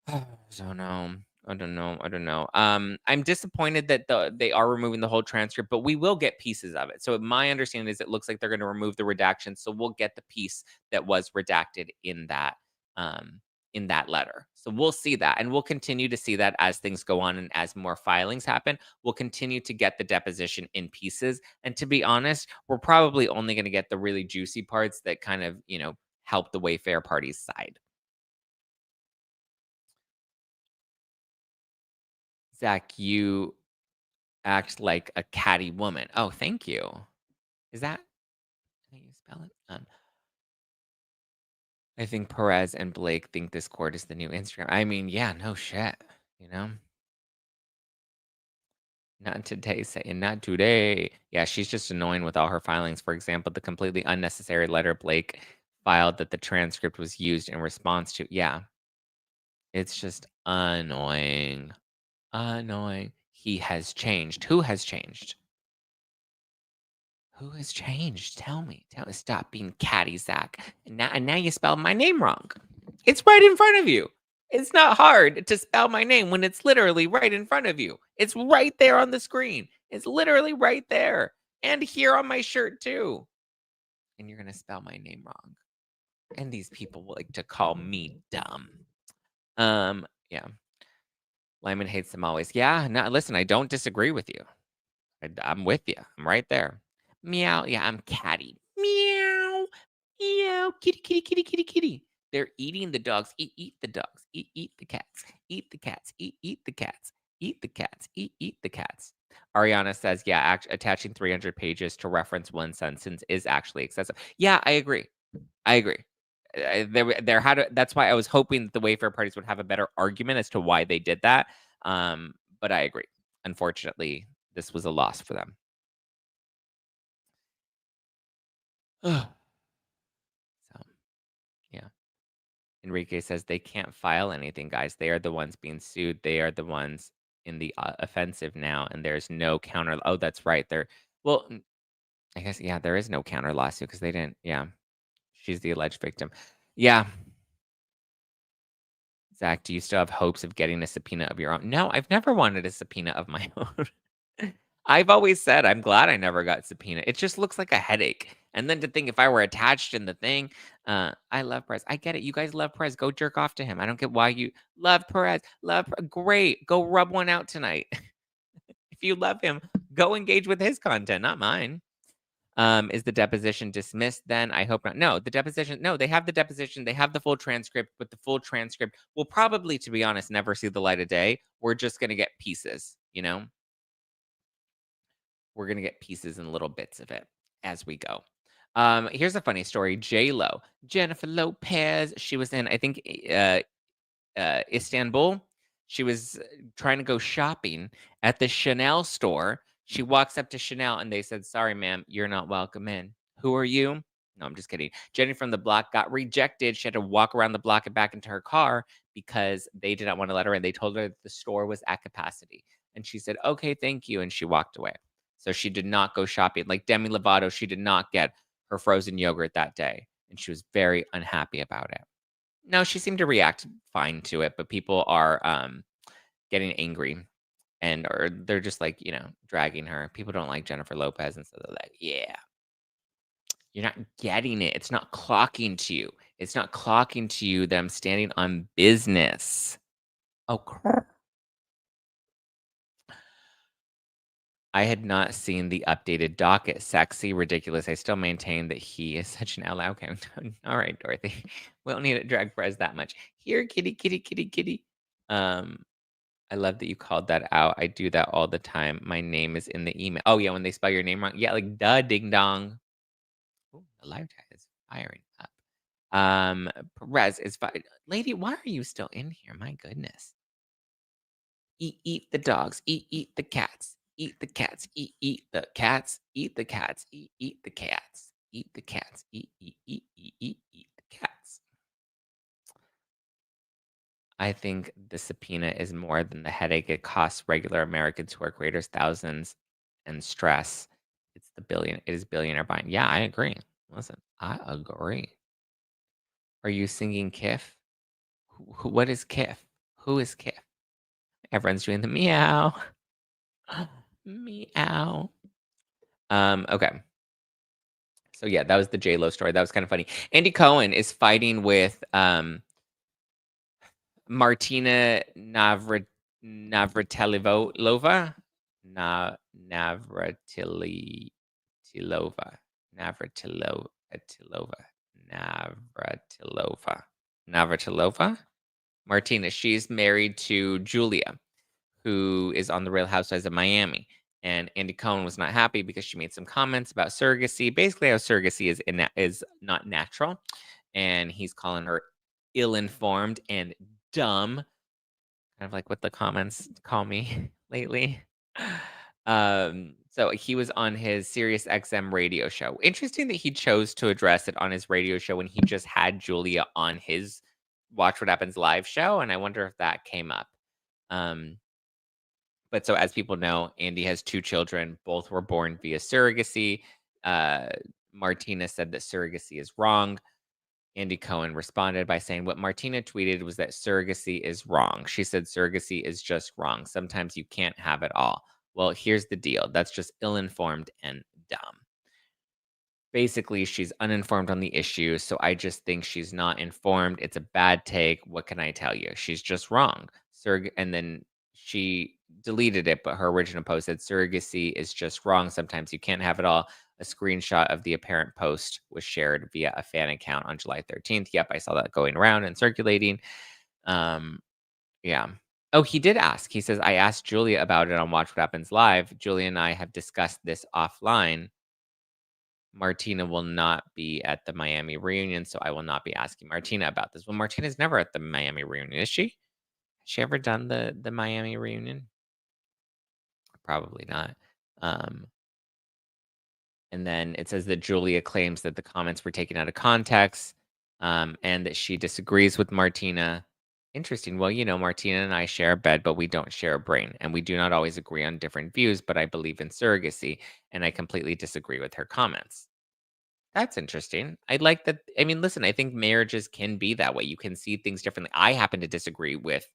I don't know. I don't know. I don't know. I'm disappointed that they are removing the whole transcript, but we will get pieces of it. So my understanding is it looks like they're going to remove the redaction, so we'll get the piece that was redacted um in that letter. So we'll see that, and we'll continue to see that as things go on and as more filings happen. We'll continue to get the deposition in pieces, and to be honest, we're probably only going to get the really juicy parts that kind of help the Wayfair party's side. Zach, you act like a catty woman. Oh, thank you. Is that how you spell it? I think Perez and Blake think this court is the new Instagram. I mean, yeah, no shit. You know, not today. Saying not today. Yeah, she's just annoying with all her filings. For example, the completely unnecessary letter Blake filed that the transcript was used in response to. Yeah, it's just annoying. Annoying. He has changed. Who has changed? Who has changed? Tell me. Tell me. Stop being catty, Zach. And now you spelled my name wrong. It's right in front of you. It's not hard to spell my name when it's literally right in front of you. It's right there on the screen. It's literally right there. And here on my shirt, too. And you're going to spell my name wrong. And these people like to call me dumb. Yeah. Lyman hates them always. Yeah, no, listen, I don't disagree with you. I'm with you. I'm right there. Meow. Yeah, I'm catty. Meow. Meow. Kitty, kitty, kitty, kitty, kitty. They're eating the dogs. Eat the dogs. Eat the cats. Eat the cats. Eat the cats. Eat the cats. Eat the cats. Ariana says, yeah, attaching 300 pages to reference one sentence is actually excessive. Yeah, I agree. I agree. That's why I was hoping that the Wayfair parties would have a better argument as to why they did that. But I agree. Unfortunately, this was a loss for them. So, yeah. Enrique says they can't file anything, guys. They are the ones being sued. They are the ones in the offensive now, and there's no counter. Oh, that's right. Well, I guess, yeah, there is no counter lawsuit because they didn't. Yeah. She's the alleged victim. Yeah. Zach, do you still have hopes of getting a subpoena of your own? No, I've never wanted a subpoena of my own. I've always said I'm glad I never got subpoena. It just looks like a headache. And then to think if I were attached in the thing, I love Perez. I get it. You guys love Perez. Go jerk off to him. I don't get why you love Perez. Great. Go rub one out tonight. If you love him, go engage with his content, not mine. Is the deposition dismissed then? I hope not. No, the deposition, no, they have the deposition, they have the full transcript, but the full transcript will probably, to be honest, never see the light of day. We're just gonna get pieces, you know? We're gonna get pieces and little bits of it as we go. Here's a funny story. JLo, Jennifer Lopez, she was in, I think, Istanbul. She was trying to go shopping at the Chanel store. She walks up to Chanel and they said, "Sorry, ma'am, you're not welcome in." Who are you? No, I'm just kidding. Jenny from the block got rejected. She had to walk around the block and back into her car because they did not want to let her in. They told her that the store was at capacity. And she said, "Okay, thank you." And she walked away. So she did not go shopping. Like Demi Lovato, she did not get her frozen yogurt that day. And she was very unhappy about it. No, she seemed to react fine to it, but people are, getting angry and or they're just, like, dragging her. People don't like Jennifer Lopez, and so they're like, "Yeah, you're not getting it. It's not clocking to you. It's not clocking to you that I'm standing on business." Oh, I had not seen the updated docket. Sexy, ridiculous. I still maintain that he is such an ally. Okay, alright, Dorothy. We don't need to drag Perez that much. Here, kitty, kitty, kitty, kitty. Um I love that you called that out. I do that all the time. My name is in the email. Oh, yeah, when they spell your name wrong. Yeah, like, duh, ding dong. Ooh, the live chat is firing up. Perez is fine. Lady, why are you still in here? My goodness. Eat the dogs. Eat the cats. Eat the cats. Eat the cats. Eat the cats. Eat the cats. Eat the cats. Eat the cats. I think the subpoena is more than the headache it costs regular Americans who are creators thousands and stress. It is billionaire buying. Yeah, I agree. Listen, I agree. Are you singing Kiff? What is Kiff? Who is Kiff? Everyone's doing the meow. Meow. Okay. So yeah, that was the JLo story. That was kind of funny. Andy Cohen is fighting with Martina Navratilova? Navratilova. Navratilova. Navratilova? Martina, she's married to Julia, who is on the Real Housewives of Miami. And Andy Cohen was not happy because she made some comments about surrogacy. Basically, how surrogacy is not natural, and he's calling her ill-informed and dumb, kind of like what the comments call me lately. So he was on his Sirius XM radio show. Interesting that he chose to address it on his radio show when he just had Julia on his Watch What Happens live show, and I wonder if that came up. Um, but so as people know, Andy has 2 children. Both were born via surrogacy. Uh, Martina said that surrogacy is wrong. Andy Cohen responded by saying what Martina tweeted was that surrogacy is wrong. She said surrogacy is just wrong. Sometimes you can't have it all. Well, here's the deal. That's just ill-informed and dumb. Basically, she's uninformed on the issue, so I just think she's not informed. It's a bad take. What can I tell you? She's just wrong. And then she deleted it, but her original post said surrogacy is just wrong. Sometimes you can't have it all. A screenshot of the apparent post was shared via a fan account on July 13th. Yep, I saw that going around and circulating. Yeah. Oh, he did ask. He says, I asked Julia about it on Watch What Happens Live. Julia and I have discussed this offline. Martina will not be at the Miami reunion, so I will not be asking Martina about this. Well, Martina's never at the Miami reunion, is she? Has she ever done the Miami reunion? Probably not. Um, and then it says that Julia claims that the comments were taken out of context, and that she disagrees with Martina. Interesting. Well, Martina and I share a bed, but we don't share a brain, and we do not always agree on different views, but I believe in surrogacy, and I completely disagree with her comments. That's interesting. I like that. I mean, listen, I think marriages can be that way. You can see things differently. I happen to disagree with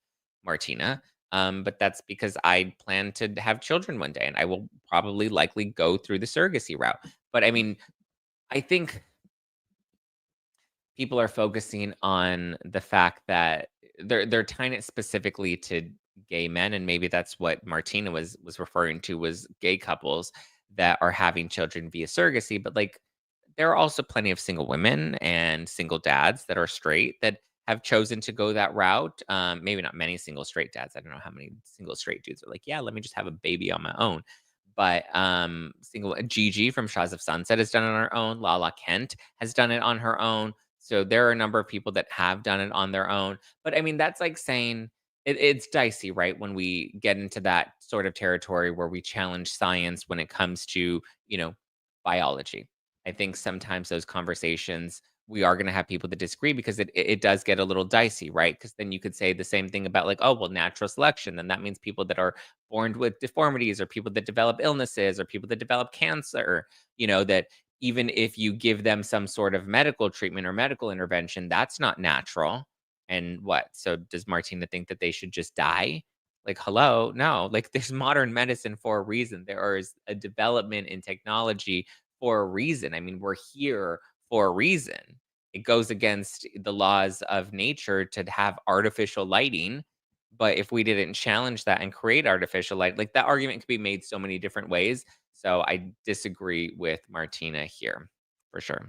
Martina, but that's because I plan to have children one day and I will probably likely go through the surrogacy route. But I mean, I think people are focusing on the fact that they're tying it specifically to gay men, and maybe that's what Martina was referring to, was gay couples that are having children via surrogacy. But like, there are also plenty of single women and single dads that are straight that have chosen to go that route. Maybe not many single straight dads. I don't know how many single straight dudes are like, yeah, let me just have a baby on my own. But single Gigi from Shaws of Sunset has done it on her own. Lala Kent has done it on her own. So there are a number of people that have done it on their own. But I mean, that's like saying it's dicey, right? When we get into that sort of territory where we challenge science when it comes to, you know, biology. I think sometimes those conversations, we are going to have people that disagree because it does get a little dicey, right? Because then you could say the same thing about like, oh, well, natural selection. Then that means people that are born with deformities or people that develop illnesses or people that develop cancer, that even if you give them some sort of medical treatment or medical intervention, that's not natural. And what? So does Martina think that they should just die? Like, hello? No, like there's modern medicine for a reason. There is a development in technology for a reason. I mean, we're here for a reason. It goes against the laws of nature to have artificial lighting. But if we didn't challenge that and create artificial light, like that argument could be made so many different ways. So I disagree with Martina here for sure.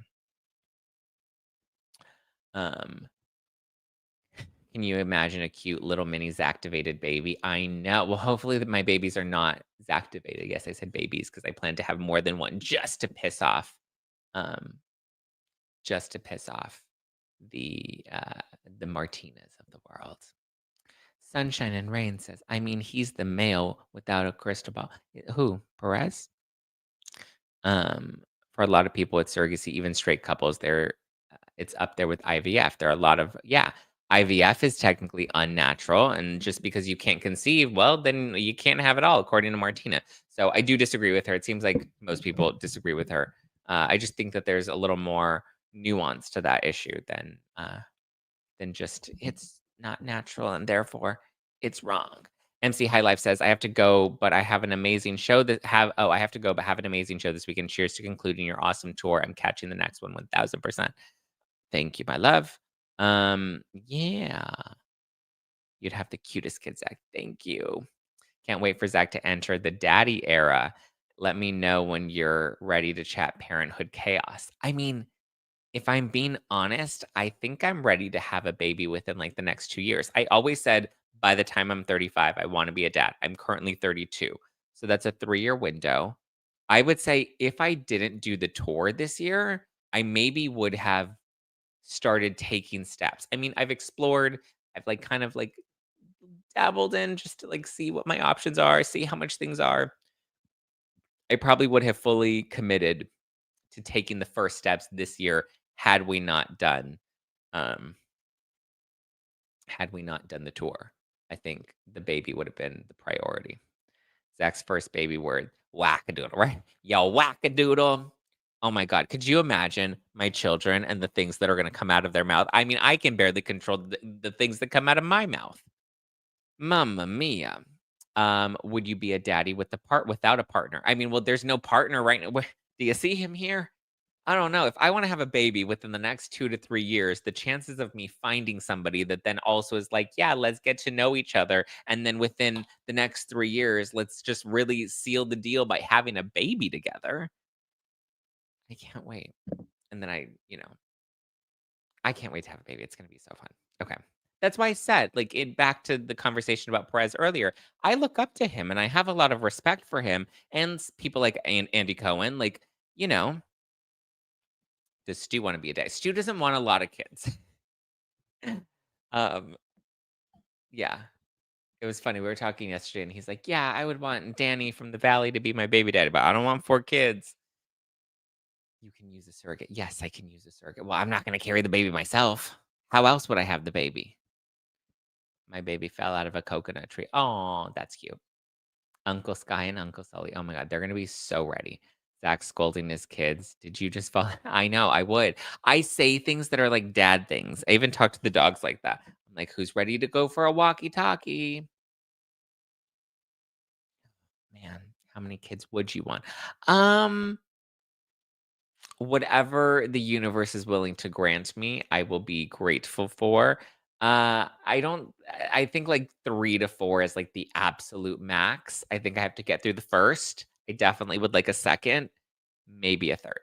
Um, can you imagine a cute little mini Zactivated baby? I know. Well, hopefully that my babies are not Zactivated. Yes, I said babies because I plan to have more than one um, just to piss off the Martinas of the world. Sunshine and Rain says, I mean, he's the male without a crystal ball. Who? Perez? For a lot of people with surrogacy, even straight couples, it's up there with IVF. There are a lot of IVF is technically unnatural, and just because you can't conceive, well, then you can't have it all, according to Martina. So I do disagree with her. It seems like most people disagree with her. I just think that there's a little more nuance to that issue than just it's not natural and therefore it's wrong. MC High Life says, I have to go, but I have an amazing show that have oh, I have to go, but have an amazing show this weekend. Cheers to concluding your awesome tour. I'm catching the next one 1000%. Thank you, my love. Yeah. You'd have the cutest kid, Zach. Thank you. Can't wait for Zach to enter the daddy era. Let me know when you're ready to chat parenthood chaos. I mean, if I'm being honest, I think I'm ready to have a baby within like the next 2 years. I always said by the time I'm 35, I want to be a dad. I'm currently 32. So that's a 3-year window. I would say if I didn't do the tour this year, I maybe would have started taking steps. I mean, I've like kind of like dabbled in just to like see what my options are, see how much things are. I probably would have fully committed to taking the first steps this year had we not done um had we not done the tour. I think the baby would have been the priority. Zach's first baby word, wackadoodle, right? Yo, wackadoodle. Oh my god, could you imagine my children and the things that are going to come out of their mouth? I mean, I can barely control the things that come out of my mouth. Mamma mia. Would you be a daddy without a partner? I mean, well, there's no partner right now. Do you see him here? I don't know. If I wanna have a baby within the next 2 to 3 years, the chances of me finding somebody that then also is like, "Yeah, let's get to know each other," and then within the next 3 years, let's just really seal the deal by having a baby together. I can't wait. And then I can't wait to have a baby. It's gonna be so fun. Okay. That's why I said, like, back to the conversation about Perez earlier, I look up to him and I have a lot of respect for him and people like Andy Cohen, like, you know, does Stu wanna be a dad? Stu doesn't want a lot of kids. Um, yeah. It was funny, we were talking yesterday, and he's like, "Yeah, I would want Danny from the Valley to be my baby daddy, but I don't want 4 kids." "You can use a surrogate." "Yes, I can use a surrogate." "Well, I'm not gonna carry the baby myself. How else would I have the baby?" "My baby fell out of a coconut tree." Oh, that's cute. Uncle Sky and Uncle Sully, oh my god, they're gonna be so ready. Zach scolding his kids. "Did you just fall?" I know, I would. I say things that are like dad things. I even talk to the dogs like that. I'm like, "Who's ready to go for a walkie-talkie?" Man, how many kids would you want? Um, Whatever the universe is willing to grant me, I will be grateful for. I think, like, 3 to 4 is, like, the absolute max. I think I have to get through the first. I definitely would like a second, maybe a third.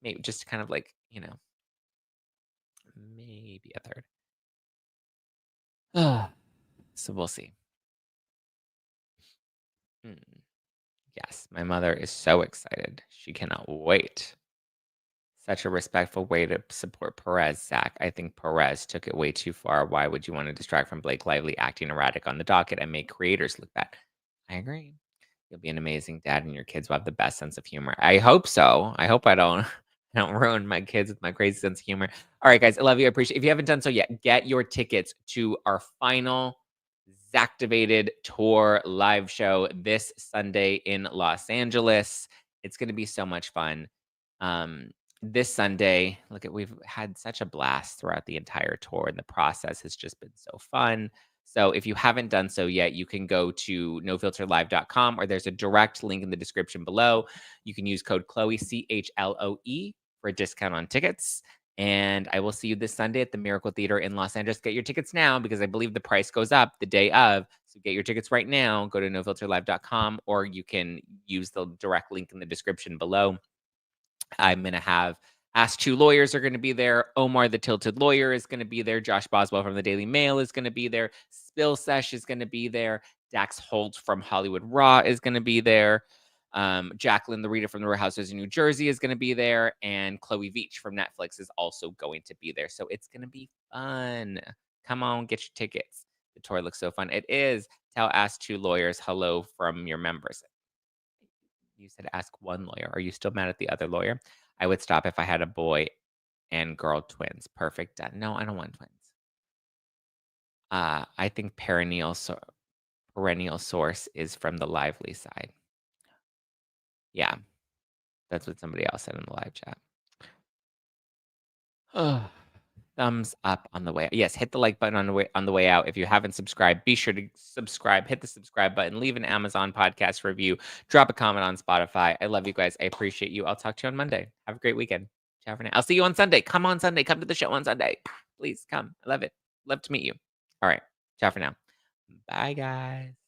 Maybe just kind of like, maybe a third. So we'll see. Mm, yes, my mother is so excited. She cannot wait. Such a respectful way to support Perez, Zach. I think Perez took it way too far. Why would you want to distract from Blake Lively acting erratic on the docket and make creators look bad? I agree. You'll be an amazing dad, and your kids will have the best sense of humor. I hope so. I hope I don't I don't ruin my kids with my crazy sense of humor. All right, guys, I love you. I appreciate. If you haven't done so yet, get your tickets to our final Zactivated tour live show this Sunday in Los Angeles. It's going to be so much fun. Um, this Sunday, look at we've had such a blast throughout the entire tour, and the process has just been so fun. So if you haven't done so yet, you can go to nofilterlive.com, or there's a direct link in the description below. You can use code Chloe CHLOE for a discount on tickets. And I will see you this Sunday at the Miracle Theater in Los Angeles. Get your tickets now because I believe the price goes up the day of. So get your tickets right now. Go to nofilterlive.com, or you can use the direct link in the description below. I'm going to have Ask Two Lawyers are going to be there. Omar the Tilted Lawyer is going to be there. Josh Boswell from the Daily Mail is going to be there. Spill Sesh is going to be there. Dax Holt from Hollywood Raw is going to be there. Jacqueline, the reader from the Real Housewives of New Jersey, is going to be there. And Chloe Veach from Netflix is also going to be there. So it's going to be fun. Come on, get your tickets. The tour looks so fun. It is. Tell Ask Two Lawyers hello from your members. You said ask one lawyer. Are you still mad at the other lawyer? I would stop if I had a boy and girl twins. Perfect. Done. No, I don't want twins. I think perennial source is from the lively side. Yeah, that's what somebody else said in the live chat. Ugh. Thumbs up on the way. Yes, hit the like button on the way out. If you haven't subscribed, be sure to subscribe. Hit the subscribe button. Leave an Amazon podcast review. Drop a comment on Spotify. I love you guys. I appreciate you. I'll talk to you on Monday. Have a great weekend. Ciao for now. I'll see you on Sunday. Come on Sunday. Come to the show on Sunday. Please come. I love it. Love to meet you. All right. Ciao for now. Bye, guys.